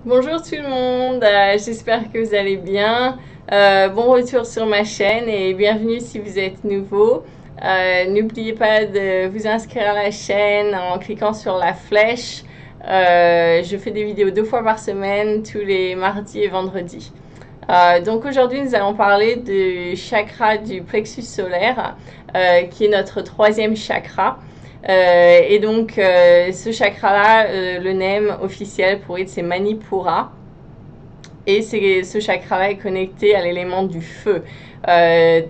Bonjour tout le monde, j'espère que vous allez bien. Bon retour sur ma chaîne et bienvenue si vous êtes nouveau. N'oubliez pas de vous inscrire à la chaîne en cliquant sur la flèche. Je fais des vidéos 2 fois par semaine, tous les mardis et vendredis. Donc aujourd'hui nous allons parler du chakra du plexus solaire, qui est notre 3e chakra. Et donc, ce chakra-là, le name officiel pour il, c'est Manipura. Et ce chakra-là est connecté à l'élément du feu.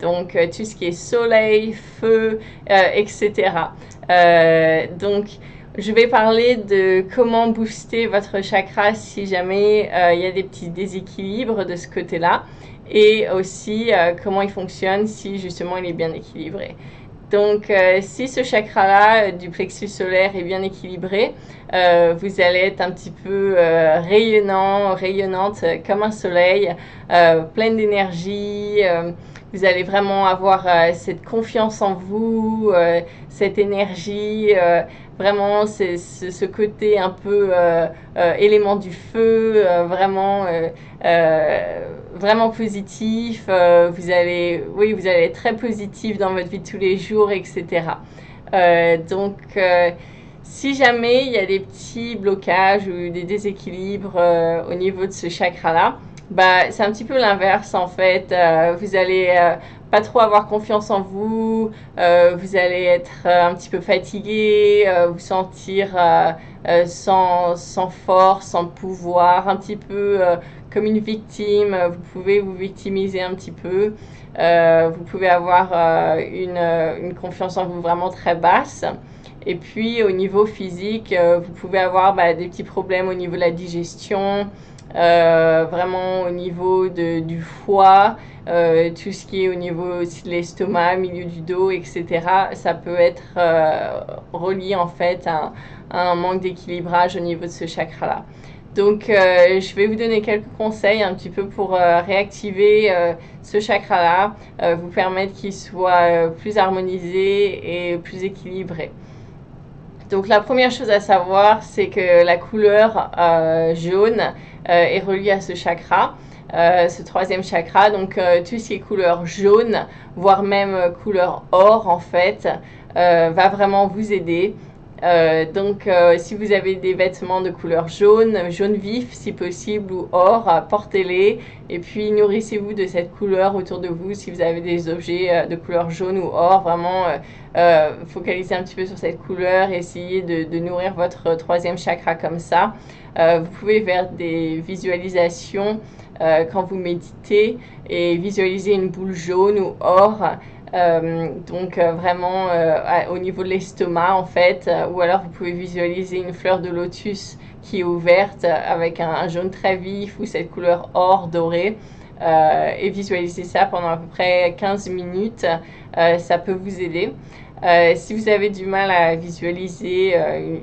Donc, tout ce qui est soleil, feu, etc. Donc, je vais parler de comment booster votre chakra si jamais il y a des petits déséquilibres de ce côté-là. Et aussi, comment il fonctionne si justement il est bien équilibré. Donc, si ce chakra-là du plexus solaire est bien équilibré, vous allez être un petit peu rayonnante comme un soleil, pleine d'énergie. Vous allez vraiment avoir cette confiance en vous, cette énergie. Vraiment, c'est ce côté un peu élément du feu, vraiment positif. Vous allez être très positif dans votre vie de tous les jours, etc. Si jamais il y a des petits blocages ou des déséquilibres au niveau de ce chakra-là, bah, c'est un petit peu l'inverse en fait. Vous allez pas trop avoir confiance en vous, vous allez être un petit peu fatigué, vous sentir sans force, sans pouvoir, un petit peu comme une victime. Vous pouvez vous victimiser un petit peu. Vous pouvez avoir une confiance en vous vraiment très basse. Et puis au niveau physique, vous pouvez avoir des petits problèmes au niveau de la digestion, vraiment au niveau du foie, tout ce qui est au niveau aussi de l'estomac, milieu du dos, etc. Ça peut être relié en fait à un manque d'équilibrage au niveau de ce chakra-là. Donc, je vais vous donner quelques conseils un petit peu pour réactiver ce chakra-là, vous permettre qu'il soit plus harmonisé et plus équilibré. Donc la première chose à savoir, c'est que la couleur jaune est reliée à ce chakra, ce 3e chakra. Donc tout ce qui est couleur jaune, voire même couleur or en fait, va vraiment vous aider. Si vous avez des vêtements de couleur jaune, jaune vif si possible ou or, portez-les et puis nourrissez-vous de cette couleur autour de vous. Si vous avez des objets de couleur jaune ou or, vraiment focalisez un petit peu sur cette couleur, essayez de nourrir votre 3e chakra comme ça. Vous pouvez faire des visualisations quand vous méditez et visualiser une boule jaune ou or. Vraiment au niveau de l'estomac en fait, ou alors vous pouvez visualiser une fleur de lotus qui est ouverte avec un jaune très vif ou cette couleur or doré, et visualiser ça pendant à peu près 15 minutes, ça peut vous aider. Si vous avez du mal à visualiser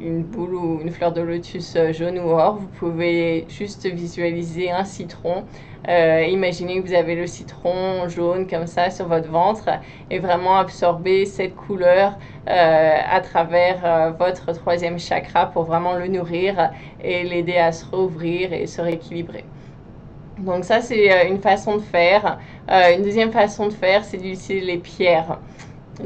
une boule ou une fleur de lotus jaune ou or, vous pouvez juste visualiser un citron. Imaginez que vous avez le citron jaune comme ça sur votre ventre et vraiment absorber cette couleur à travers votre 3e chakra pour vraiment le nourrir et l'aider à se rouvrir et se rééquilibrer. Donc ça, c'est une façon de faire. Une deuxième façon de faire, c'est d'utiliser les pierres.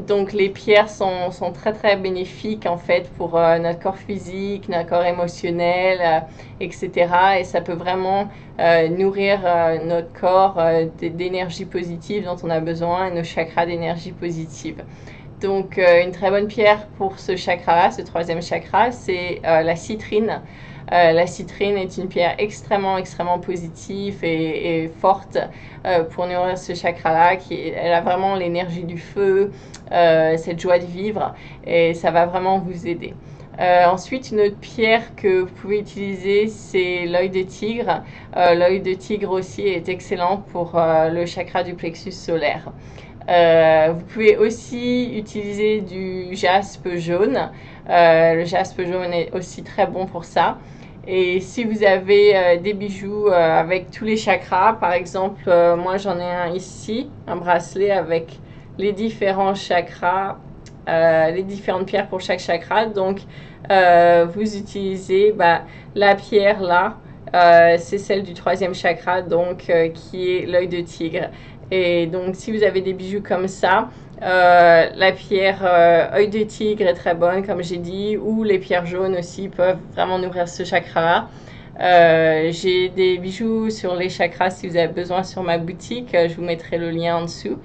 Donc les pierres sont très très bénéfiques en fait pour notre corps physique, notre corps émotionnel, etc. Et ça peut vraiment nourrir notre corps d'énergie positive dont on a besoin et nos chakras d'énergie positive. Donc une très bonne pierre pour ce chakra-là, ce 3e chakra, c'est la citrine. La citrine est une pierre extrêmement positive et forte pour nourrir ce chakra-là. Elle a vraiment l'énergie du feu, cette joie de vivre, et ça va vraiment vous aider. Ensuite, une autre pierre que vous pouvez utiliser, c'est l'œil de tigre. L'œil de tigre aussi est excellent pour le chakra du plexus solaire. Vous pouvez aussi utiliser du jaspe jaune. Le jaspe jaune est aussi très bon pour ça. Et si vous avez des bijoux avec tous les chakras, par exemple, moi j'en ai un ici, un bracelet avec les différents chakras, les différentes pierres pour chaque chakra. Donc, vous utilisez la pierre là, c'est celle du troisième chakra, donc qui est l'œil de tigre. Et donc si vous avez des bijoux comme ça, la pierre œil de tigre est très bonne, comme j'ai dit, ou les pierres jaunes aussi peuvent vraiment nourrir ce chakra-là. J'ai des bijoux sur les chakras si vous avez besoin sur ma boutique, je vous mettrai le lien en dessous.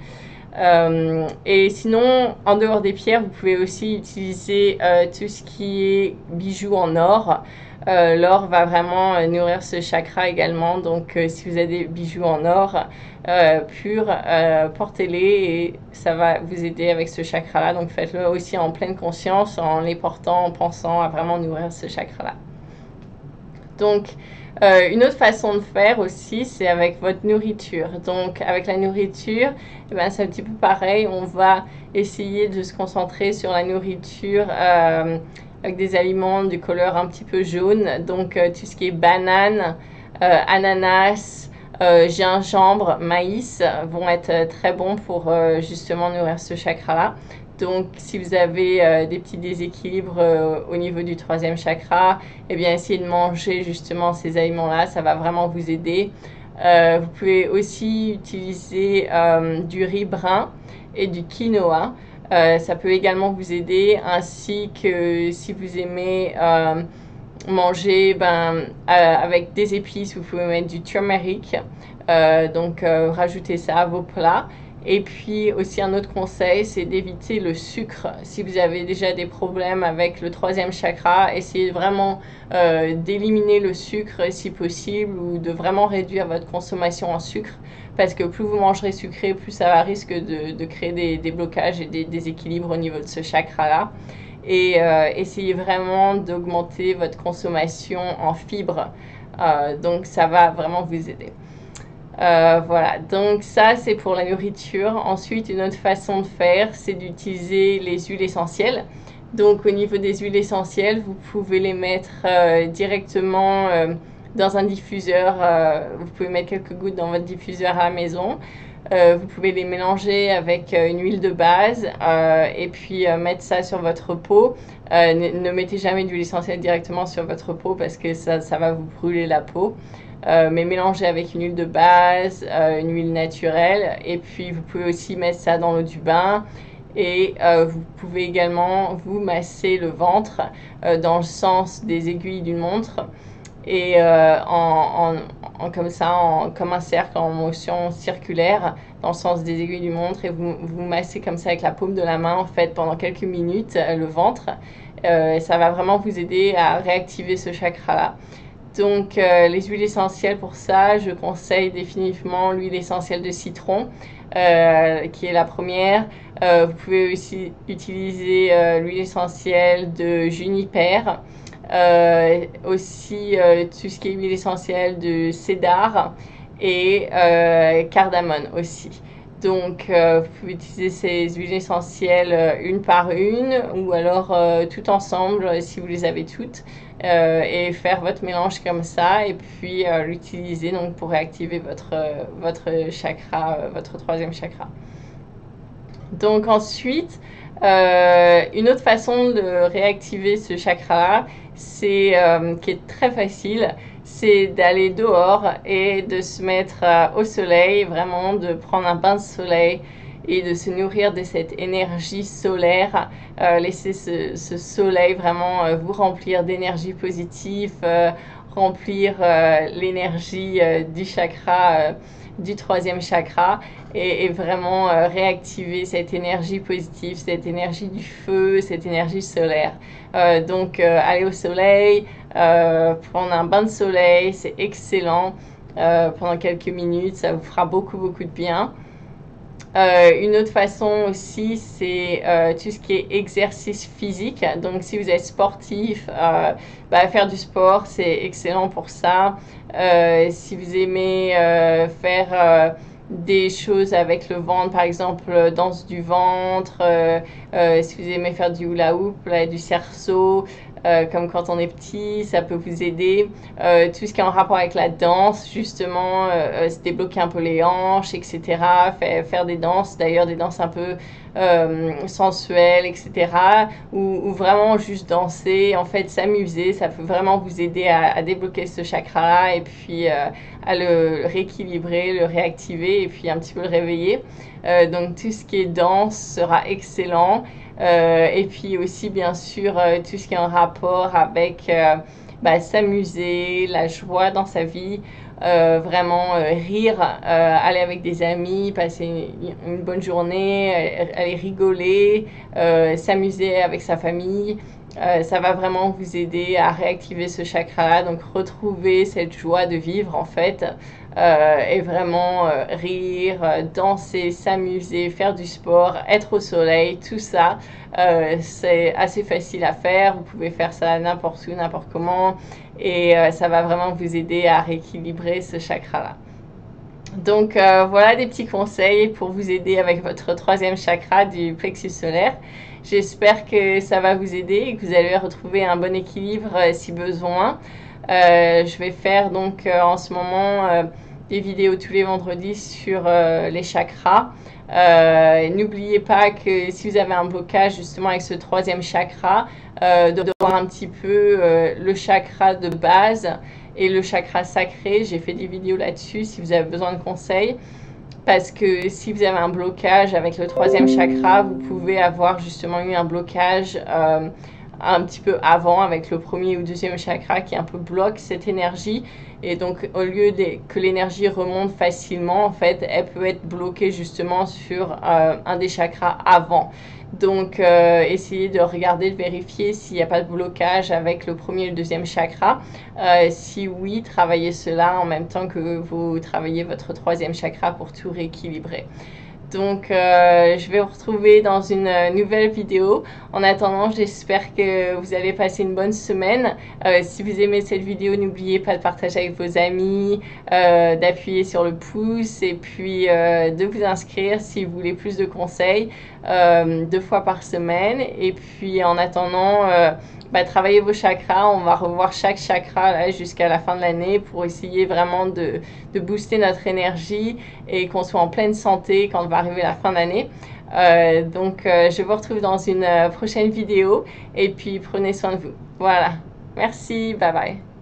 Et sinon, en dehors des pierres, vous pouvez aussi utiliser tout ce qui est bijoux en or. L'or va vraiment nourrir ce chakra également. Donc, si vous avez des bijoux en or purs, portez-les et ça va vous aider avec ce chakra-là. Donc, faites-le aussi en pleine conscience, en les portant, en pensant à vraiment nourrir ce chakra-là. Donc, une autre façon de faire aussi, c'est avec votre nourriture. Donc, avec la nourriture, eh ben, c'est un petit peu pareil. On va essayer de se concentrer sur la nourriture avec des aliments de couleur un petit peu jaune. Donc, tout ce qui est banane, ananas, gingembre, maïs vont être très bons pour justement nourrir ce chakra-là. Donc, si vous avez des petits déséquilibres au niveau du troisième chakra, eh bien, essayez de manger justement ces aliments-là, ça va vraiment vous aider. Vous pouvez aussi utiliser du riz brun et du quinoa. Ça peut également vous aider, ainsi que si vous aimez manger avec des épices, vous pouvez mettre du turmeric. Donc, rajoutez ça à vos plats. Et puis aussi un autre conseil, c'est d'éviter le sucre. Si vous avez déjà des problèmes avec le troisième chakra, essayez vraiment d'éliminer le sucre si possible ou de vraiment réduire votre consommation en sucre. Parce que plus vous mangerez sucré, plus ça risque de créer des blocages et des déséquilibres au niveau de ce chakra-là. Et essayez vraiment d'augmenter votre consommation en fibres. Donc ça va vraiment vous aider. Voilà, donc ça c'est pour la nourriture. Ensuite, une autre façon de faire, c'est d'utiliser les huiles essentielles. Donc au niveau des huiles essentielles, vous pouvez les mettre directement dans un diffuseur. Vous pouvez mettre quelques gouttes dans votre diffuseur à la maison. Vous pouvez les mélanger avec une huile de base et puis mettre ça sur votre peau. Ne mettez jamais d'huile essentielle directement sur votre peau parce que ça va vous brûler la peau. Mais mélangez avec une huile de base, une huile naturelle. Et puis, vous pouvez aussi mettre ça dans l'eau du bain. Et vous pouvez également vous masser le ventre dans le sens des aiguilles d'une montre. Et comme ça, comme un cercle en motion circulaire dans le sens des aiguilles d'une montre. Et vous massez comme ça avec la paume de la main, en fait, pendant quelques minutes, le ventre. Ça va vraiment vous aider à réactiver ce chakra-là. Donc, les huiles essentielles pour ça, je conseille définitivement l'huile essentielle de citron, qui est la première. Vous pouvez aussi utiliser l'huile essentielle de juniper, aussi tout ce qui est huile essentielle de cédar et cardamone aussi. Donc, vous pouvez utiliser ces huiles essentielles une par une ou alors tout ensemble si vous les avez toutes. Et faire votre mélange comme ça et puis l'utiliser donc pour réactiver votre chakra, votre troisième chakra. Donc ensuite, une autre façon de réactiver ce chakra, qui est très facile, c'est d'aller dehors et de se mettre au soleil, vraiment de prendre un bain de soleil et de se nourrir de cette énergie solaire. Laissez ce soleil vraiment vous remplir d'énergie positive, remplir l'énergie du chakra, du troisième chakra et vraiment réactiver cette énergie positive, cette énergie du feu, cette énergie solaire. Donc aller au soleil, prendre un bain de soleil, c'est excellent. Pendant quelques minutes, ça vous fera beaucoup de bien. Une autre façon aussi, c'est tout ce qui est exercice physique. Donc, si vous êtes sportif, faire du sport, c'est excellent pour ça. Si vous aimez faire des choses avec le ventre, par exemple, danse du ventre, si vous aimez faire du hula hoop, du cerceau, comme quand on est petit, ça peut vous aider. Tout ce qui est en rapport avec la danse, justement, se débloquer un peu les hanches, etc. Faire des danses, d'ailleurs des danses un peu sensuelles, etc. Ou vraiment juste danser, en fait s'amuser, ça peut vraiment vous aider à débloquer ce chakra et puis à le rééquilibrer, le réactiver et puis un petit peu le réveiller. Donc tout ce qui est danse sera excellent. Et puis aussi bien sûr tout ce qui est en rapport avec s'amuser, la joie dans sa vie, vraiment rire, aller avec des amis, passer une bonne journée, aller rigoler, s'amuser avec sa famille. Ça va vraiment vous aider à réactiver ce chakra-là, donc retrouver cette joie de vivre en fait, et vraiment rire, danser, s'amuser, faire du sport, être au soleil, tout ça, c'est assez facile à faire. Vous pouvez faire ça n'importe où, n'importe comment, et ça va vraiment vous aider à rééquilibrer ce chakra-là. Donc voilà des petits conseils pour vous aider avec votre troisième chakra du plexus solaire. J'espère que ça va vous aider et que vous allez retrouver un bon équilibre si besoin. Je vais faire donc en ce moment des vidéos tous les vendredis sur les chakras. N'oubliez pas que si vous avez un blocage justement avec ce troisième chakra, de voir un petit peu le chakra de base et le chakra sacré. J'ai fait des vidéos là-dessus si vous avez besoin de conseils. Parce que si vous avez un blocage avec le troisième chakra, vous pouvez avoir justement eu un blocage un petit peu avant avec le premier ou deuxième chakra qui un peu bloque cette énergie. Et donc au lieu que l'énergie remonte facilement, en fait, elle peut être bloquée justement sur un des chakras avant. Donc essayez de regarder, de vérifier s'il n'y a pas de blocage avec le premier et le deuxième chakra. Si oui, travaillez cela en même temps que vous travaillez votre troisième chakra pour tout rééquilibrer. Donc je vais vous retrouver dans une nouvelle vidéo. En attendant, j'espère que vous allez passer une bonne semaine. Si vous aimez cette vidéo, n'oubliez pas de partager avec vos amis, d'appuyer sur le pouce et puis de vous inscrire si vous voulez plus de conseils 2 fois par semaine. Et puis en attendant, travaillez vos chakras. On va revoir chaque chakra jusqu'à la fin de l'année pour essayer vraiment de booster notre énergie et qu'on soit en pleine santé quand on va arriver à la fin d'année. Donc je vous retrouve dans une prochaine vidéo et puis prenez soin de vous. Voilà, merci, bye bye.